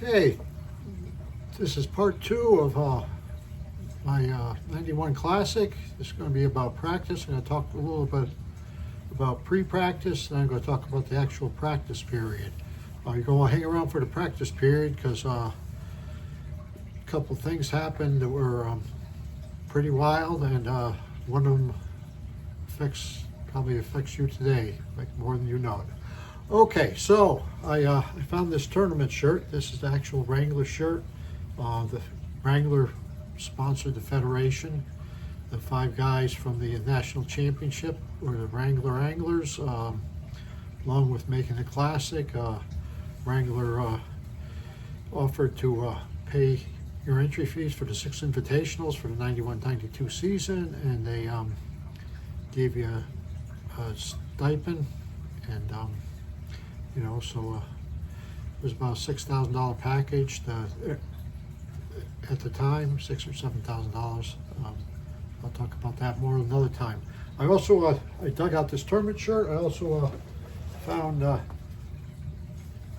Okay, this is part two of my 91 Classic. This is going to be about practice. I'm going to talk a little bit about pre-practice, and I'm going to talk about the actual practice period. You're going to hang around for the practice period because a couple things happened that were pretty wild, and one of them probably affects you today, like more than you know. Okay, so I found this tournament shirt. This is the actual Wrangler shirt. The Wrangler sponsored the federation. The 5 guys from the national championship were the Wrangler Anglers. Along with making the classic, Wrangler offered to pay your entry fees for the 6 invitationals for the 91-92 season, and they gave you a stipend, and so it was about a $6,000 package at the time, $6,000 or $7,000. I'll talk about that more another time. I also I dug out this tournament shirt. I also found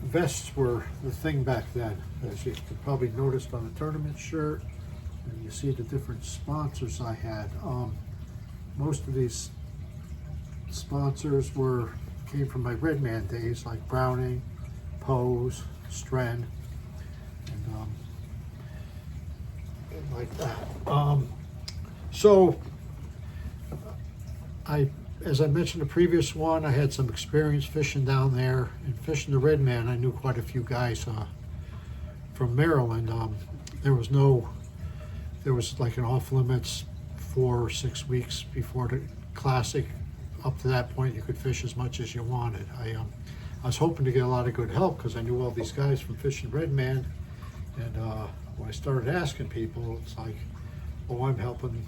vests were the thing back then, as you could probably noticed on the tournament shirt, and you see the different sponsors I had. Most of these sponsors came from my Redman days, like Browning, Pose, Stren, and like that. So as I mentioned the previous one, I had some experience fishing down there, and fishing the Redman. I knew quite a few guys from Maryland. There was like an off limits 4 or 6 weeks before the Classic. Up to that point, you could fish as much as you wanted. I was hoping to get a lot of good help because I knew all these guys from fishing Redman, and when I started asking people, it's like, oh, I'm helping,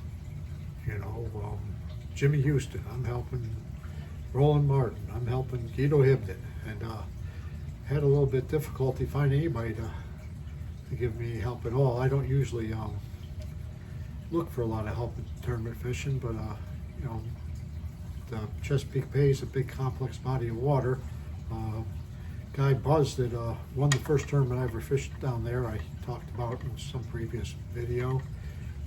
Jimmy Huston, I'm helping Roland Martin, I'm helping Guido Hibden, and had a little bit difficulty finding anybody to give me help at all. I don't usually look for a lot of help in tournament fishing, but the Chesapeake Bay is a big complex body of water. Guy Buzz that won the first tournament I ever fished down there, I talked about in some previous video.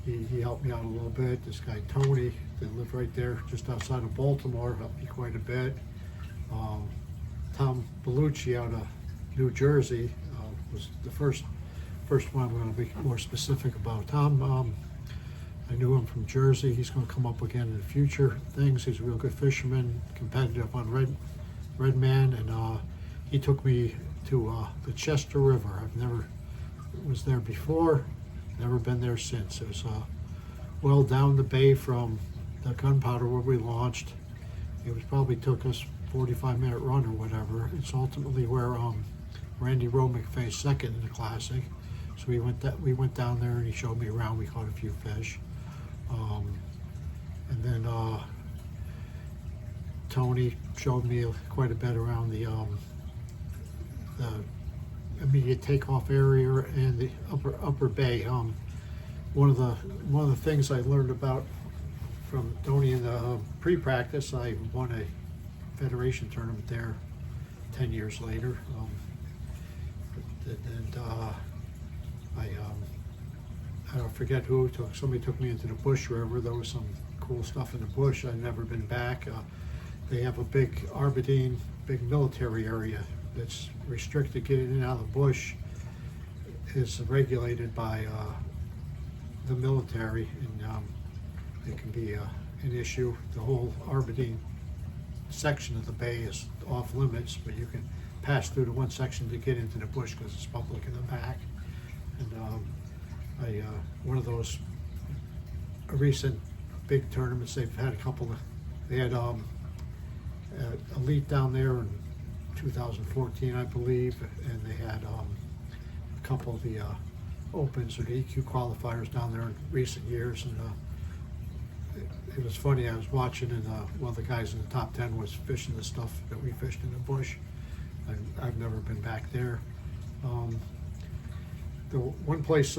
He helped me out a little bit. This guy Tony that lived right there just outside of Baltimore helped me quite a bit. Tom Bellucci out of New Jersey was the first one I'm going to be more specific about. Tom, I knew him from Jersey. He's going to come up again in the future things. He's a real good fisherman, competitive on Redman, and he took me to the Chester River. I've never was there before, never been there since. It was well down the bay from the Gunpowder where we launched. It probably took us 45-minute run or whatever. It's ultimately where Randy Romick faced second in the Classic. So we went down there and he showed me around. We caught a few fish. And then Tony showed me quite a bit around the immediate takeoff area and the upper bay. One of the things I learned about from Tony in the pre-practice, I won a federation tournament there 10 years later. I don't forget who somebody took me into the Bush River. There was some cool stuff in the bush. I'd never been back. They have a big Aberdeen, big military area that's restricted. Getting in and out of the bush is regulated by the military, and it can be an issue. The whole Aberdeen section of the bay is off limits, but you can pass through to one section to get into the bush because it's public in the back. And one of those recent big tournaments, they've had a couple of, they had Elite down there in 2014, I believe, and they had a couple of the Opens or the EQ qualifiers down there in recent years. And it was funny, I was watching, and one of the guys in the top 10 was fishing the stuff that we fished in the bush. I've never been back there. The one place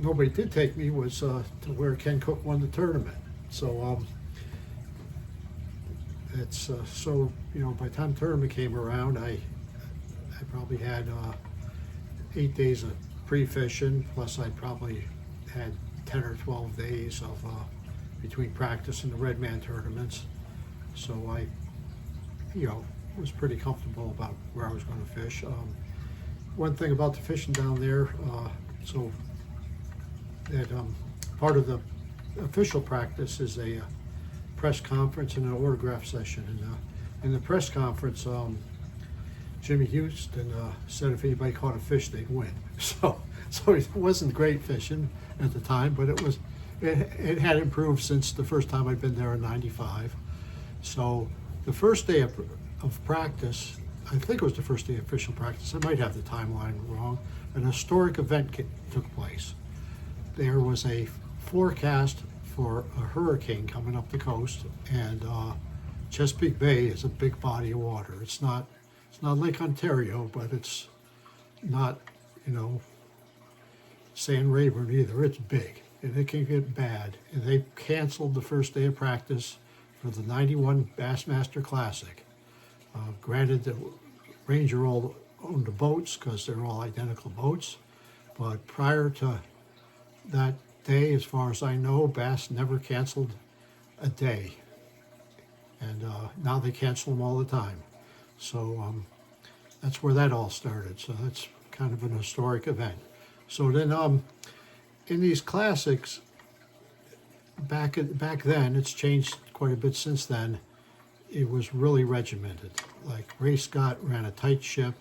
nobody did take me was to where Ken Cook won the tournament. So it's by the time the tournament came around, I probably had 8 days of pre-fishing, plus I probably had 10 or 12 days of between practice and the Red Man tournaments. So I, was pretty comfortable about where I was going to fish. One thing about the fishing down there, so that part of the official practice is a press conference and an autograph session. And in the press conference, Jimmy Huston said if anybody caught a fish, they'd win. So it wasn't great fishing at the time, but it had improved since the first time I'd been there in '95. So the first day of practice, I think it was the first day of official practice, I might have the timeline wrong, an historic event took place. There was a forecast for a hurricane coming up the coast, and Chesapeake Bay is a big body of water. It's not Lake Ontario, but it's not, San Rayburn either. It's big, and it can get bad. And they canceled the first day of practice for the '91 Bassmaster Classic. Granted, the Ranger all owned the boats because they're all identical boats, but prior to that day, as far as I know, Bass never canceled a day, and now they cancel them all the time. So that's where that all started. So that's kind of an historic event. So then in these classics, back then, it's changed quite a bit since then. It was really regimented. Like Ray Scott ran a tight ship.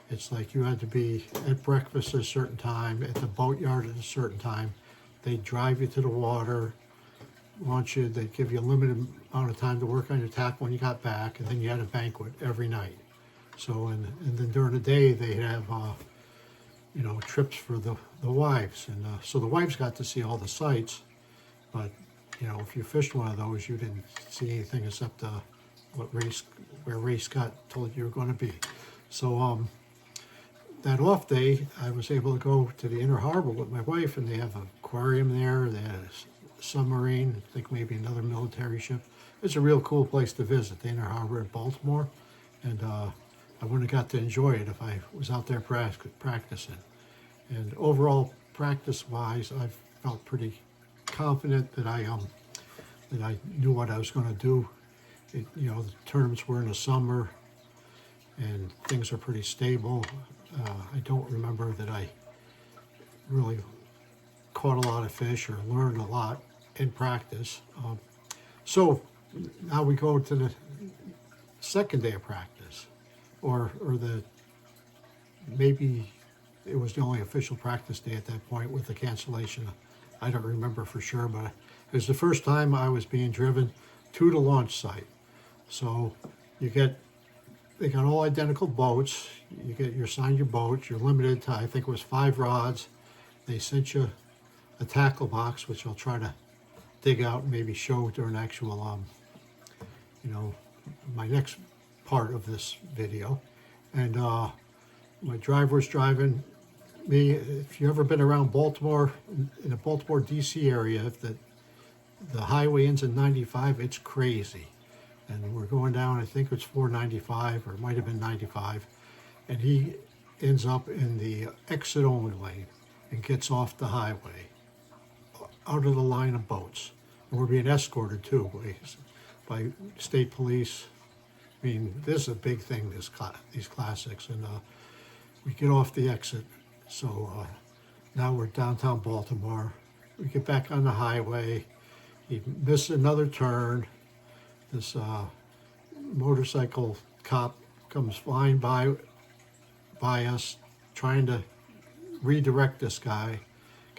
It's like you had to be at breakfast at a certain time, at the boatyard at a certain time. They'd drive you to the water, they'd give you a limited amount of time to work on your tackle when you got back, and then you had a banquet every night. So, and then during the day, they'd have, trips for the wives. And so the wives got to see all the sights, but, if you fished one of those, you didn't see anything except where Ray Scott told you were going to be. So that off day, I was able to go to the Inner Harbor with my wife, and they have an aquarium there. They had a submarine, I think maybe another military ship. It's a real cool place to visit, the Inner Harbor at Baltimore, and I wouldn't have got to enjoy it if I was out there practicing. And overall, practice-wise, I felt pretty confident that I knew what I was going to do. The tournaments were in the summer, and things are pretty stable. I don't remember that I really caught a lot of fish or learned a lot in practice. So now we go to the second day of practice, or maybe it was the only official practice day at that point with the cancellation. I don't remember for sure, but it was the first time I was being driven to the launch site. So they got all identical boats. You're assigned your boat. You're limited to, I think it was 5 rods. They sent you a tackle box, which I'll try to dig out and maybe show during actual, my next part of this video. And my driver's driving me. If you've ever been around Baltimore, in the Baltimore, D.C. area, if the highway ends in 95, it's crazy. And we're going down, I think it's 495, or it might have been 95, and he ends up in the exit-only lane and gets off the highway, out of the line of boats. And we're being escorted, too, by state police. I mean, this is a big thing, these classics, and we get off the exit. So now we're downtown Baltimore. We get back on the highway. He missed another turn. This motorcycle cop comes flying by us, trying to redirect this guy.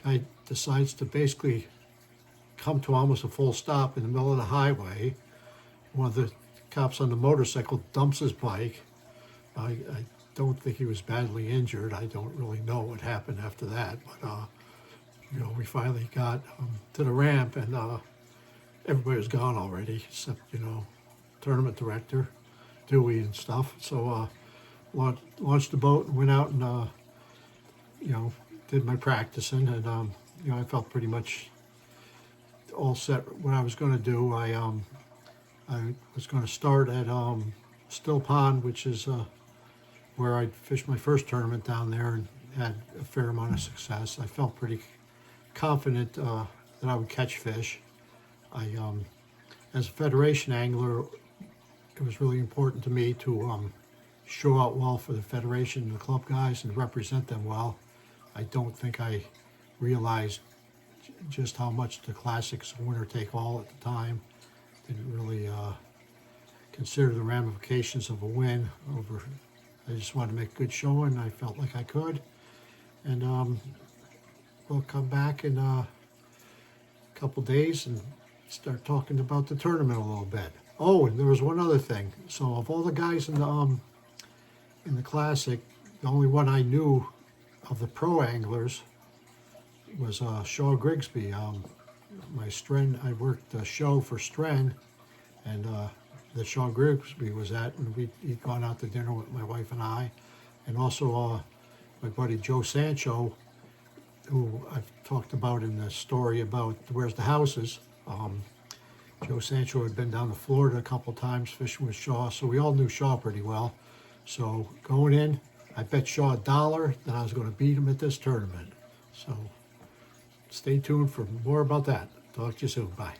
Guy decides to basically come to almost a full stop in the middle of the highway. One of the cops on the motorcycle dumps his bike. I don't think he was badly injured. I don't really know what happened after that, but we finally got to the ramp, and everybody was gone already, except tournament director, Dewey and stuff. So launched the boat and went out and did my practicing, and I felt pretty much all set what I was going to do. I was going to start at Still Pond, which is where I fished my first tournament down there, and had a fair amount of success. I felt pretty confident that I would catch fish. As a Federation angler, it was really important to me to show out well for the Federation and the club guys and represent them well. I don't think I realized just how much the Classics winner take all at the time. Didn't really consider the ramifications of a win over. I just wanted to make a good showing. I felt like I could, and we'll come back in a couple days and start talking about the tournament a little bit. Oh, and there was one other thing. So of all the guys in the Classic, the only one I knew of the pro anglers was Shaw Grigsby. My Stren, I worked the show for Stren, and that Shaw Grigsby was at, and he'd gone out to dinner with my wife and I, and also my buddy Joe Sancho, who I've talked about in the story about Where's the Houses. Joe Sancho had been down to Florida a couple times fishing with Shaw, so we all knew Shaw pretty well. So going in, I bet Shaw $1 that I was going to beat him at this tournament. So stay tuned for more about that. Talk to you soon. Bye.